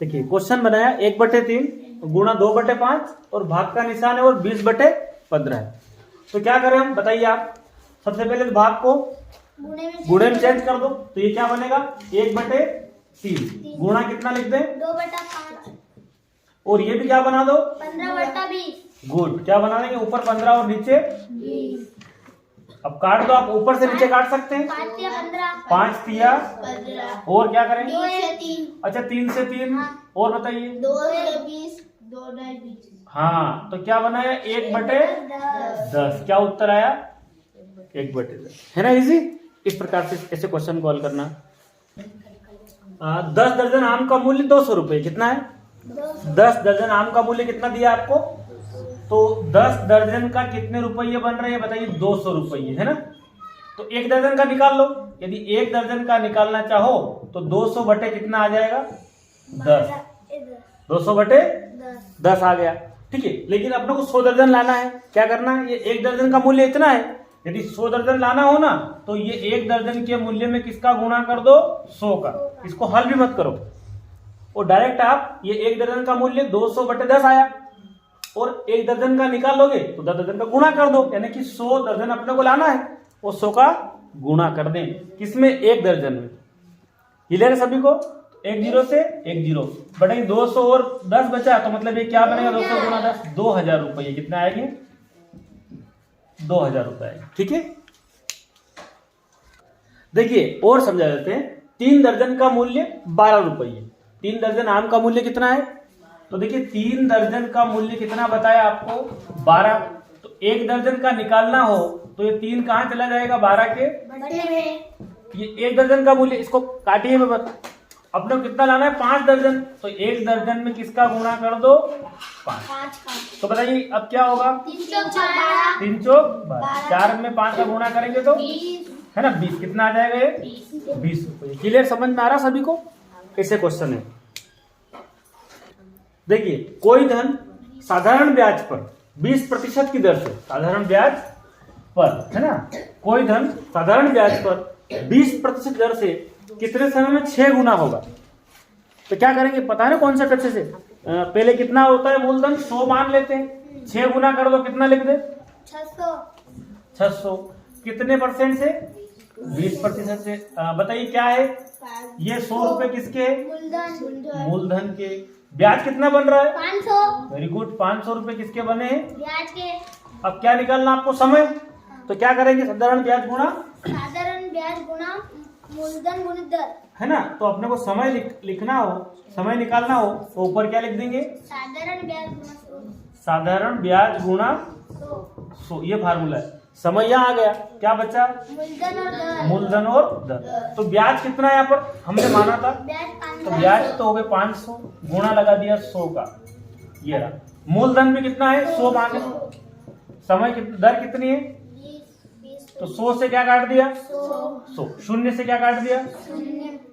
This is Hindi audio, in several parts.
देखिए क्वेश्चन बनाया 1/3 गुणा 2/5 और भाग का निशान है और 20/15 है। तो क्या करें हम, बताइए आप। सबसे पहले तो भाग को गुणे में चेंज कर दो, तो ये क्या बनेगा 1/3 गुणा कितना लिख दें 2/5 और ये भी क्या बना दो 15/20। गुड, क्या बना देंगे ऊपर 15 और नीचे 20। अब काट दो आप, ऊपर से नीचे काट सकते हैं 5 या 15 5 तिया 15 और क्या करें 2 से 3 अच्छा 3 से 3 और बताइए 2 से 20 2 20। हाँ तो क्या बनाया 1/10 क्या उत्तर आया 1/10 है ना। इजी, इस प्रकार से ऐसे क्वेश्चन को हल करना। 10 दर्जन आम का मूल्य 200 रुपए, कितना है 10 दर्जन आम का मूल्य कितना दिया आपको, तो 10 दर्जन का कितने रुपये बन रहे हैं बताइए 200 रुपये है ना। तो 1 दर्जन का निकाल लो, यदि 1 दर्जन का निकालना चाहो तो 200 बटे कितना आ जाएगा 10, 200 बटे 10 आ गया। ठीक है, लेकिन अपने को 100 दर्जन लाना है, क्या करना है, ये 1 दर्जन का मूल्य इतना है, यदि 100 दर्जन लाना हो ना तो ये 1 दर्जन के मूल्य में किसका गुणा कर दो 100 का। इसको हल भी मत करो और डायरेक्ट आप ये 1 दर्जन का मूल्य 200 बटे 10 आया और 1 दर्जन का निकाल लोगे तो 10 दर्जन का गुणा कर दो, यानी कि 100 दर्जन अपने को लाना है और 100 का गुणा कर दें किसमें 1 दर्जन में। क्लियर है सभी को। 1 0 से 1 0 बटे 200 और 10 बचा तो मतलब ये क्या बनेगा 200 गुणा 10 2000 रुपये, कितना आएंगे 2000 रुपये। ठीक है, देखिए और समझा देते हैं। 3 दर्जन का मूल्य 12 रुपये, 3 दर्जन आम का मूल्य कितना है, तो देखिए 3 दर्जन का मूल्य कितना बताया आपको 12, तो 1 दर्जन का निकालना हो तो ये 3 कहां चला जाएगा 12 के बटे में। ये 1 दर्जन का मूल्य, इसको काटिए में अपने को कितना लाना है 5 दर्जन, तो 1 दर्जन में किसका गुणा कर दो 5 का। तो बताइए अब क्या होगा 3 चौक 12 3 चौक 12, 4 में 5 का गुणा करेंगे तो 20 है ना 20, कितना आ जाएगा ये 20 रुपये। क्लियर, समझ में आ रहा सभी को। कैसे क्वेश्चन है देखिए, कोई धन साधारण ब्याज पर 20% की दर से, साधारण ब्याज पर है ना, कोई धन साधारण ब्याज पर 20% दर से कितने समय में 6 गुना होगा। तो क्या करेंगे पता है ना कौन सा तथ्य से, पहले कितना होता है मूलधन 100 मान लेते हैं, 6 गुना कर दो कितना लिख दे 600 कितने परसेंट से 20% से। बताइए क्या है ये 100 रुपए किसके है मूलधन के। ब्याज कितना बन रहा है 500 वेरी गुड 500 रुपए किसके बने हैं ब्याज के। अब क्या निकालना आपको समय, तो क्या करेंगे साधारण ब्याज गुणा मूलधन गुणित दर है ना। तो अपने को समय लिखना हो, समय निकालना हो तो ऊपर क्या लिख देंगे साधारण ब्याज गुणा 100, ये फार्मूला है। समय यहाँ आ गया, क्या बचा मूलधन और दर। तो ब्याज कितना है यहाँ पर हमने माना था, तो ब्याज तो हो गए 500 गुणा लगा दिया 100 का, ये रहा। मूलधन भी कितना है 100 मांगे, समय दर कितनी है तो 100 से क्या काट दिया 100, शून्य से क्या काट दिया,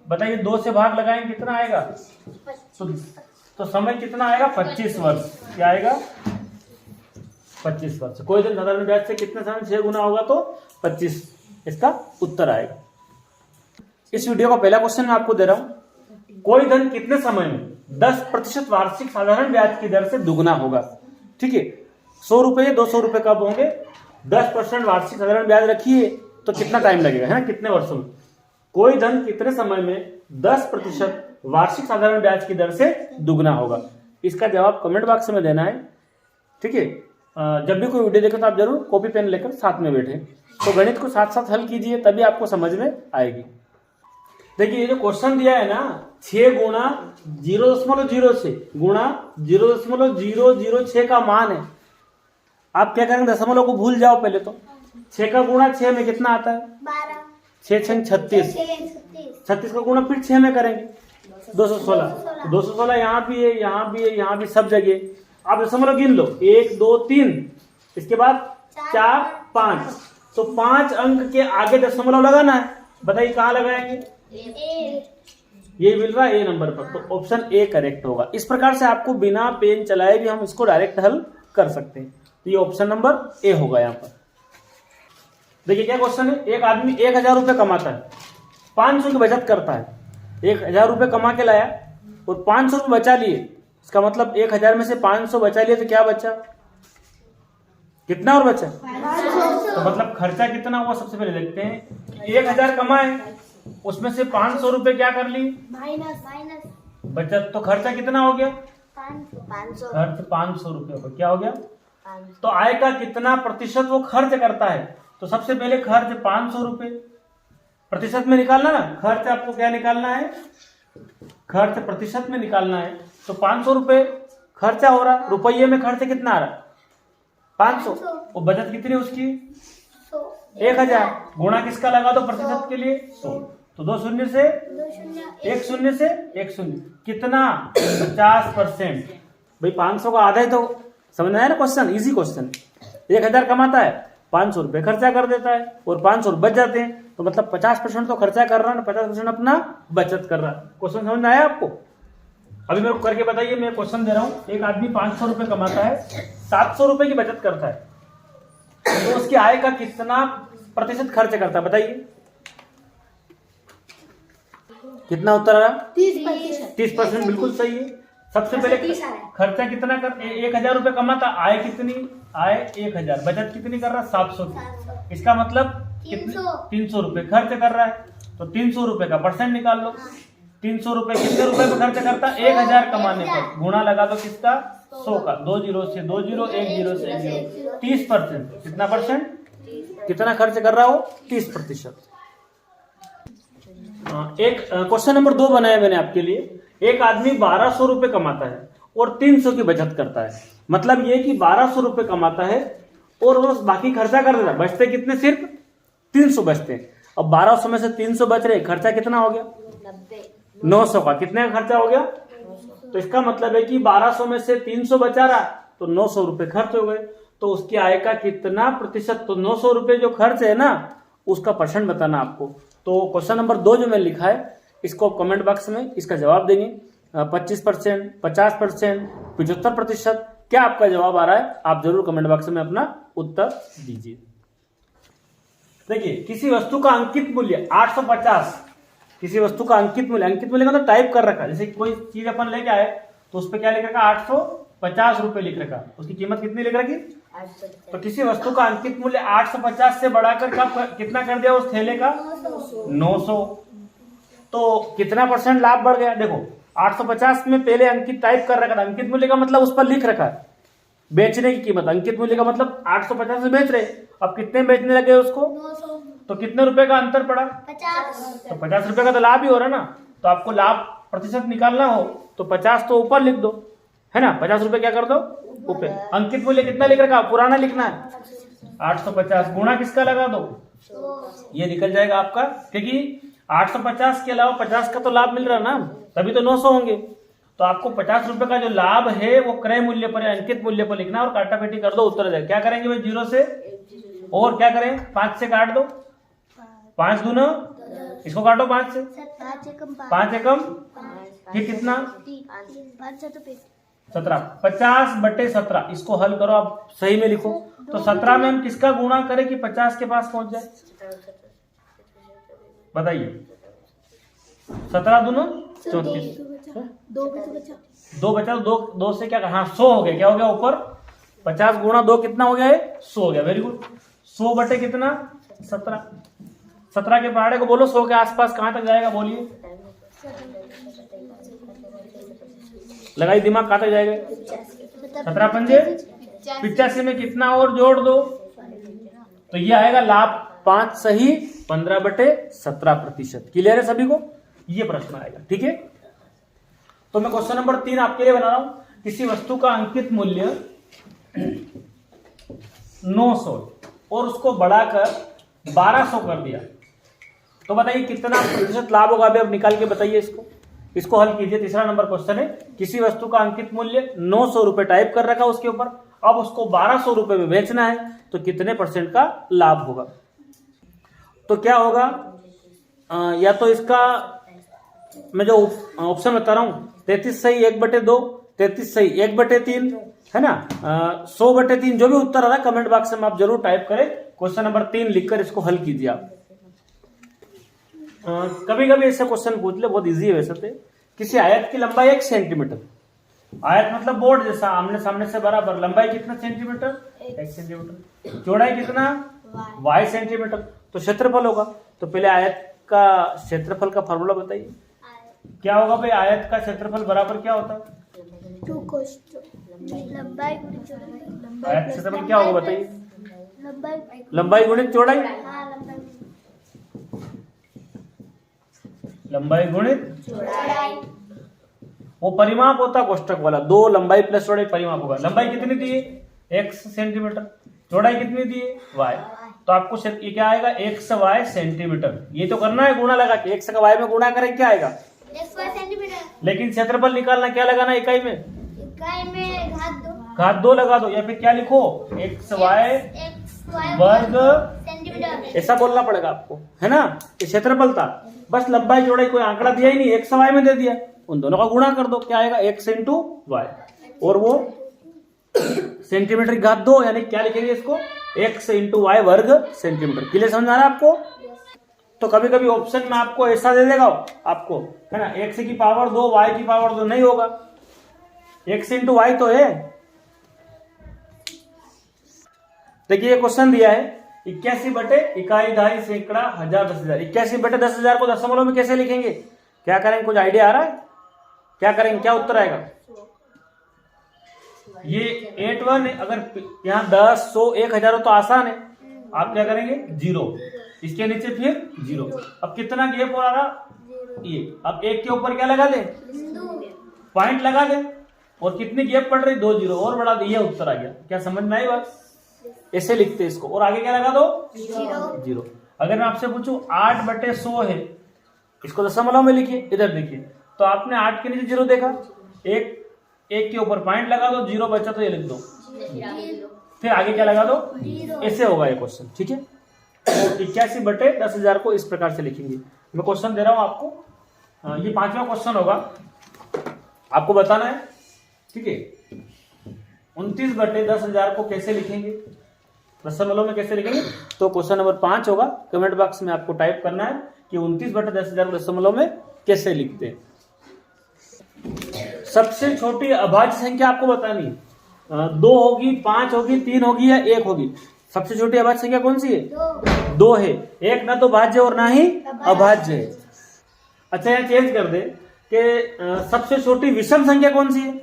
बताइए 2 से भाग लगाएंगे कितना आएगा, तो समय कितना आएगा 25 वर्ष। क्या आएगा 25 वर्ष। कोई दिन साधारण ब्याज से कितने समय 6 गुना होगा तो 25, इसका उत्तर आएगा। इस वीडियो का पहला क्वेश्चन मैं आपको दे रहा हूं, कोई धन कितने समय में 10% वार्षिक साधारण ब्याज की दर से दुगना होगा। ठीक है, 100 रुपये 200 रुपये कब होंगे, 10% वार्षिक साधारण ब्याज रखिए तो कितना टाइम लगेगा है ना, कितने वर्षों में। कोई धन कितने समय में 10% वार्षिक साधारण ब्याज की दर से दुगना होगा। इसका जवाब कमेंट बॉक्स में देना है। ठीक है, जब भी कोई वीडियो देखे तो आप जरूर कॉपी पेन लेकर साथ में बैठे, तो गणित को साथ साथ हल कीजिए तभी आपको समझ में आएगी। देखिए ये जो क्वेश्चन दिया है ना 6 गुणा 0.0 से गुणा 0.006 का मान है। आप क्या करेंगे दशमलव को भूल जाओ पहले, तो 6 का गुणा 6 में कितना आता है 6 6 36, 36 का गुणा फिर 6 में करेंगे 216 यहाँ भी है यहाँ भी है यहाँ भी सब जगह। आप दशमलव गिन लो 1 2 3, इसके बाद 4 5, तो 5 अंक के आगे दशमलव लगाना है। बताइए कहाँ लगाएंगे, ये मिल रहा है ए नंबर पर, तो ऑप्शन ए करेक्ट होगा। इस प्रकार से आपको बिना पेन चलाए भी हम इसको डायरेक्ट हल कर सकते हैं, तो ये ऑप्शन नंबर ए होगा यहाँ पर। देखिए क्या क्वेश्चन है, एक आदमी 1000 रुपये कमाता है, 500 की बचत करता है, 1000 रुपये कमा के लाया और 500 रुपये बचा लिए, इसका मतलब 1000 में से 500 बचा लिए तो क्या बचा, कितना और बचा, तो मतलब खर्चा कितना हुआ सबसे पहले देखते हैं। 1000 कमाए, उसमें से 500 रुपये क्या कर ली, माइनस बचत, तो खर्चा कितना हो गया, 500 खर्च 500 रुपये हो गया, क्या हो गया। तो आय का कितना प्रतिशत वो खर्च करता है, तो सबसे पहले खर्च 500 रुपये प्रतिशत में निकालना ना, खर्च आपको क्या निकालना है, खर्च प्रतिशत में निकालना है। तो 500 रुपये खर्चा हो रहा, रुपये में खर्च कितना आ रहा, 500, और बचत कितनी उसकी 1000, गुणा किसका लगा दो प्रतिशत के लिए 100, तो 2 शून्य से 1 शून्य से 1 शून्य, कितना 50%। भाई 500 का आधा ही तो समझ में आया ना क्वेश्चन, इजी क्वेश्चन। 1000 कमाता है, 500 रुपये खर्चा कर देता है और 500 बच जाते हैं, तो मतलब 50% तो खर्चा कर रहा है, 50% अपना बचत कर रहा है। क्वेश्चन समझ में आया आपको। अभी मेरे को करके बताइए, मैं क्वेश्चन दे रहा हूँ, एक आदमी 500 रुपये कमाता है, 700 रुपये की बचत करता है, तो उसकी आय का कितना प्रतिशत खर्च करता है बताइए, कितना उत्तर आ रहा, 30%, बिल्कुल सही है। सबसे पहले खर्चा कितना कर, 1000 रुपये कमाता, आय कितनी, आय 1000, बचत कितनी कर रहा 700, इसका मतलब कितने 300 रुपये खर्च कर रहा है, तो 300 रुपये का परसेंट निकाल लो। 300 रुपये कितने रुपए पे खर्च करता, 1000 कमाने पर, गुणा लगा दो किसका 100 का, 2 0 से 2 0, 1 0 से 1 0, 30%, कितना परसेंट, कितना खर्च कर रहा हो 30%। एक क्वेश्चन नंबर 2 बनाया मैंने आपके लिए। एक आदमी 1200 रुपये कमाता है और 300 की बचत करता है, मतलब ये कि 1200 रुपये कमाता है और वो बाकी खर्चा कर देता है, बचते कितने, सिर्फ 300 बचते हैं। अब 1200 में से 300 बच रहे, खर्चा कितना हो गया 900 का, कितने का खर्चा हो गया, तो इसका मतलब है कि 1200 में से 300 बचा रहा, तो 900 रुपये खर्च हो गए, तो उसकी आय का कितना प्रतिशत, तो 900 रुपये जो खर्च है ना उसका परसेंट बताना आपको। तो क्वेश्चन नंबर 2 जो मैंने लिखा है, इसको कमेंट बॉक्स में इसका जवाब देंगे, 25%, 50%, 75%, क्या आपका जवाब आ रहा है, आप जरूर कमेंट बॉक्स में अपना उत्तर दीजिए। देखिए, किसी वस्तु का अंकित मूल्य 850, किसी वस्तु का अंकित मूल्य का मतलब टाइप कर रखा, जैसे कोई चीज अपन लेके आए तो उस पर क्या लिख रखा 850 रुपये लिख रखा, उसकी कीमत कितनी लिख रखी, तो किसी वस्तु का अंकित मूल्य 850 से बढ़ाकर कितना कर दिया उस थैले का 900, तो कितना परसेंट लाभ बढ़ गया। देखो 850 में पहले अंकित टाइप कर रखा था, अंकित मूल्य का मतलब उस पर लिख रखा है बेचने की कीमत, अंकित मूल्य का मतलब 850 से बेच रहे, अब कितने बेचने लगे उसको, तो कितने रुपए का अंतर पड़ा 50, तो 50 रुपए का तो लाभ ही हो रहा ना, तो आपको लाभ प्रतिशत निकालना हो तो 50 तो ऊपर लिख दो, है ना, 50 रुपए क्या कर दो ऊपर। अंकित मूल्य कितना लिख रखा, पुराना लिखना है 850, गुणा किसका लगा दो, ये निकल जाएगा आपका, क्योंकि 850 के अलावा 50 का तो लाभ मिल रहा है ना, तभी तो 900 होंगे। तो आपको 50 रुपए का जो लाभ है वो क्रय मूल्य पर, अंकित मूल्य पर लिखना और काटापेटी कर दो, उत्तर जाएगा। क्या करेंगे भाई 0 से, और क्या करें 5 से काट दो, 5 दूना, इसको काटो 5 से, 5 एकम, फिर कितना 17, 50/17, इसको हल करो आप सही में लिखो, तो 17 में हम किसका गुणा करें कि 50 के पास पहुंच जाए, बताइए 17 दूना 34, 2 बचा, 2 से क्या, हाँ 100 हो गया, क्या हो गया ऊपर 50 गुणा 2 कितना हो गया है 100 हो गया, वेरी गुड। 100 बटे कितना 17, 17 के पहाड़े को बोलो 100 के आसपास कहां तक जाएगा, बोलिए, लगाई दिमाग, कहां तक जाएगा, 17 पंजे 85 में कितना और जोड़ दो, तो ये आएगा लाभ 5 सही 15/17%। क्लियर है सभी को, ये प्रश्न आएगा, ठीक है। तो मैं क्वेश्चन नंबर 3 आपके लिए बना रहा हूं, किसी वस्तु का अंकित मूल्य 900 और उसको बढ़ाकर 1200 कर दिया, तो बताइए कितना प्रतिशत लाभ होगा, अभी अब निकाल के बताइए इसको हल कीजिए। तीसरा नंबर क्वेश्चन है, किसी वस्तु का अंकित मूल्य 900 रुपए टाइप कर रखा उसके ऊपर, अब उसको 1200 रुपए में बेचना है, तो कितने परसेंट का लाभ होगा, तो क्या होगा, या तो इसका मैं जो ऑप्शन बता रहा हूं 33 सही 1/2, 33 सही 1/3, है ना, 100/3, जो भी उत्तर आ रहा है कमेंट बॉक्स में आप जरूर टाइप करें, क्वेश्चन नंबर 3 लिखकर इसको हल कीजिए आप। कभी कभी ऐसे क्वेश्चन पूछ ले, बहुत इजी है वैसे तो, किसी आयत की लंबाई 1 सेंटीमीटर, आयत मतलब बोर्ड जैसा आमने सामने से बराबर, लंबाई कितना सेंटीमीटर 1 सेंटीमीटर, चौड़ाई कितना y सेंटीमीटर, तो क्षेत्रफल होगा। तो पहले आयत का क्षेत्रफल का फॉर्मूला बताइए, क्या होगा भाई? आयत का क्षेत्रफल बराबर क्या होता है? 2 cos 2 लंबाई आयत क्षेत्रफल क्या होगा बताइए? लंबाई लंबाई गुणित चौड़ाई, हाँ लंबाई गुणित चौड़ाई वो परिमाप होता है कोष्टक वाला, 2 लंबाई प्लस चौड़ाई परिमाप होगा। लंबाई कितनी दी है? x सेंटीमीटर, चौड़ाई कितनी दी है? y। तो आपको ये क्या आएगा? x y सेंटीमीटर, ये तो करना है गुणा लगा के, x का y में गुणा करें क्या आएगा? x y centimetre. लेकिन क्षेत्रफल निकालना क्या लगाना इकाई में? इकाई में घात 2 लगा दो, या फिर क्या लिखो? x y वर्ग सेंटीमीटर, ऐसा बोलना पड़ेगा आपको, है ना? ये क्षेत्रफल था, बस लंबाई चौड़ाई कोई आंकड़ा दिया ही नहीं, x y में दे दिया, उन दोनों का गुणा कर दो, क्या आएगा? x इंटू वाई, और वो सेंटीमीटर की घात 2, यानी क्या लिखेंगे इसको? x इंटू वाई वर्ग सेंटीमीटर। क्लियर समझ आ रहा है आपको? तो कभी कभी ऑप्शन में आपको ऐसा दे देगा आपको, है ना, x की पावर 2 y की पावर 2, नहीं होगा, x इंटू वाई तो है। देखिए ये क्वेश्चन दिया है 81 बटे इकाई दहाई सैकड़ा हजार 10,000। 81 बटे 10,000 को दशमलव में कैसे लिखेंगे? क्या करेंगे? कुछ आइडिया आ रहा है? क्या करेंगे? क्या उत्तर आएगा? ये 81 है, अगर यहाँ 10, 100, 1000 हो तो आसान है, आप क्या करेंगे? 0, इसके नीचे फिर 0। अब कितना गैप हो रहा? ये। अब 1 के ऊपर क्या लगा दे? पॉइंट लगा दे, और कितनी गैप पड़ रही? 2 0 और बढ़ा दे, ये उत्तर आ गया। क्या समझ में आई बात? ऐसे लिखते इसको, और आगे क्या लगा दो? 0। अगर मैं आपसे पूछूं 8 बटे 100 है, इसको दशमलव में लिखिए, इधर देखिए, तो आपने 8 के नीचे 0 देखा, एक के ऊपर पॉइंट लगा दो, 0 बचा तो ये लिख दो, फिर आगे क्या लगा दो? ऐसे होगा ये क्वेश्चन, ठीक है? तो 81 बटे 10,000 को इस प्रकार से लिखेंगे। मैं क्वेश्चन दे रहा हूं आपको, ये 5वां क्वेश्चन होगा, आपको बताना है, ठीक है? 29 बटे 10,000 को कैसे लिखेंगे? दशमलव में कैसे लिखेंगे? तो क्वेश्चन नंबर 5 होगा, कमेंट बॉक्स में आपको टाइप करना है कि 29 बटे 10,000 को दशमलव में कैसे लिखते हैं। सबसे छोटी अभाज्य संख्या आपको बतानी है, 2 होगी, 5 होगी, 3 होगी या 1 होगी। सबसे छोटी अभाज्य संख्या कौन सी है? 2 है। 1 ना तो भाज्य और ना ही अभाज्य है। अच्छा यहाँ चेंज कर दे कि सबसे छोटी विषम संख्या कौन सी है?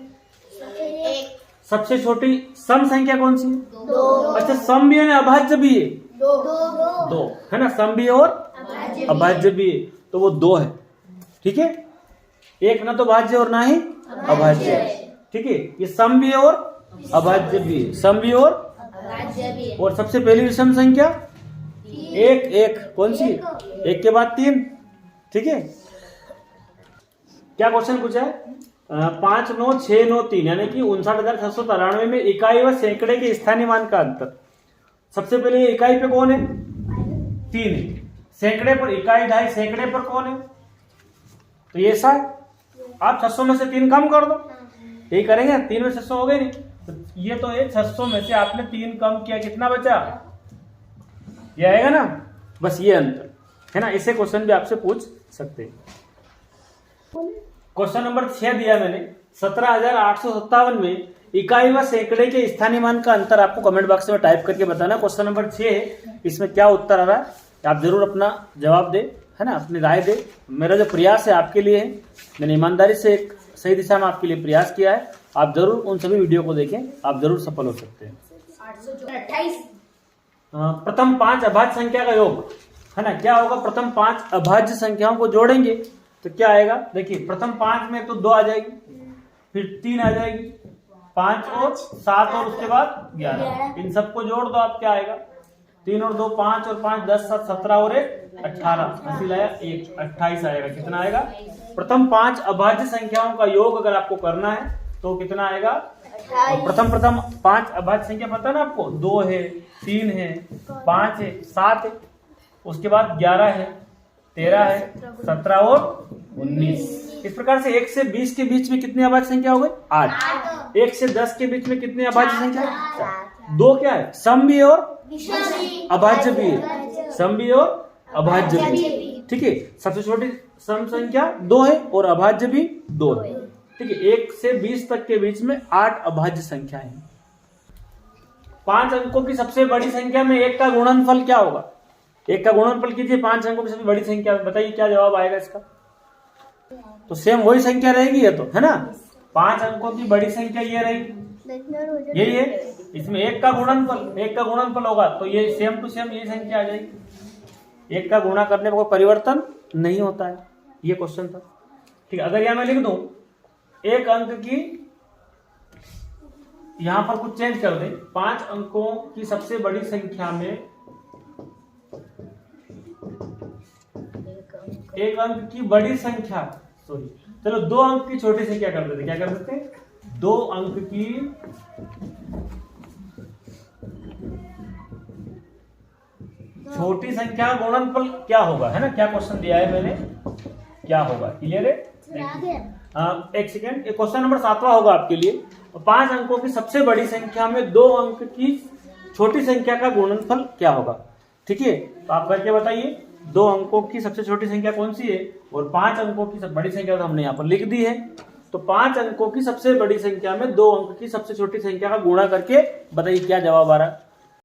सबसे छोटी सम संख्या कौन सी है? 2। अच्छा सम भी है ना अभाज्य भी है? 2 है ना, सम भी है और अभाज्य भी है, तो वो 2 है, ठीक है? 1 ना तो भाज्य और ना ही अभाज्य है, ठीक है? ये सम भी है और अभाज्य भी है, सम भी और अभाज्य भी है। और सबसे पहली विषम संख्या 1 कौन सी? 1 के बाद 3, ठीक है? क्या क्वेश्चन पूछा है? 5 9 6 9 3, यानी कि 59,693 में इकाई व सैकड़े के स्थानीय मान का अंतर। सबसे पहले इकाई पे कौन है? 3 है। सैकड़े पर इकाई दहाई सैकड़े पर कौन है? तो ये ऐसा है, आप 600 में से 3 कम कर दो, यही करेंगे। 3 में 600 हो गए नहीं, तो ये तो है 600 में से आपने 3 कम किया, कितना बचा? ये आएगा ना, बस ये अंतर है ना। ऐसे क्वेश्चन भी आपसे पूछ सकते हैं। क्वेश्चन नंबर 6 दिया मैंने, 17,857 में इकाई व सैकड़े के स्थानीय मान का अंतर आपको कमेंट बॉक्स में टाइप करके बताना। क्वेश्चन नंबर 6 है, इसमें क्या उत्तर आ रहा है आप जरूर अपना जवाब दे, है ना, अपनी राय दे। मेरा जो प्रयास है आपके लिए है, मैंने ईमानदारी से एक सही दिशा में आपके लिए प्रयास किया है। आप जरूर उन सभी वीडियो को देखें, आप जरूर सफल हो सकते हैं। 828 प्रथम 5 अभाज्य संख्या का योग, है ना, क्या होगा? प्रथम 5 अभाज्य संख्याओं को जोड़ेंगे तो क्या आएगा? देखिए प्रथम 5 में तो 2 आ जाएगी, फिर 3 आ जाएगी, 5 और 7 और उसके बाद 11, इन सबको जोड़ दो, आप क्या आएगा? 3 और 2 5 और 5 10 7 17 और 1 18, हासिल आया 1 28 आएगा। कितना आएगा? प्रथम 5 अभाज्य संख्याओं का योग अगर आपको करना है तो कितना आएगा? प्रथम 5 अभाज्य संख्या पता है ना आपको? 2 है, 3 है, 5 है, 7 है, उसके बाद 11 है, 13 है, 17 और 19। इस प्रकार से 1 से 20 के बीच में कितनी अभाज्य संख्या हो गई? 8। 1 से 10 के बीच में कितनी अभाज्य संख्या? 2 क्या है? सम भी और अभाज्य भी है, सम भी और अभाज्य भी, ठीक है। सबसे छोटी सम संख्या 2 है और अभाज्य भी 2 है, ठीक है। 1 से 20 तक के बीच में 8 अभाज्य संख्या है। 5 अंकों की सबसे बड़ी संख्या में 1 का गुणनफल क्या होगा? 1 का गुणनफल कीजिए 5 अंकों की सबसे बड़ी संख्या में, बताइए क्या जवाब आएगा इसका? तो सेम वही संख्या रहेगी ये तो, है ना। 5 अंकों की बड़ी संख्या ये रहेगी, यही है। इसमें 1 का गुणनफल होगा तो ये सेम टू सेम यही संख्या आ जाएगी। 1 का गुणा करने पर कोई परिवर्तन नहीं होता है, ये क्वेश्चन था, ठीक है। अगर यहां मैं लिख दूं 1 अंक की, यहां पर कुछ चेंज कर दें, 5 अंकों की सबसे बड़ी संख्या में 1 अंक की बड़ी संख्या, सॉरी चलो 2 अंक की छोटी संख्या कर देते, क्या कर देते हैं? 2 अंक की छोटी संख्या का गुणनफल क्या होगा, है ना। क्या क्वेश्चन दिया है मैंने, क्या होगा, क्लियर है? एक सेकेंड, क्वेश्चन नंबर 7वां होगा आपके लिए। 5 अंकों की सबसे बड़ी संख्या में 2 अंक की छोटी संख्या का गुणनफल क्या होगा, ठीक है। तो आप करके बताइए 2 अंकों की सबसे छोटी संख्या कौन सी है और 5 अंकों की बड़ी संख्या तो हमने यहाँ पर लिख दी है। तो 5 अंकों की सबसे बड़ी संख्या में 2 अंक की सबसे छोटी संख्या का गुणा करके बताइए क्या जवाब आ रहा है।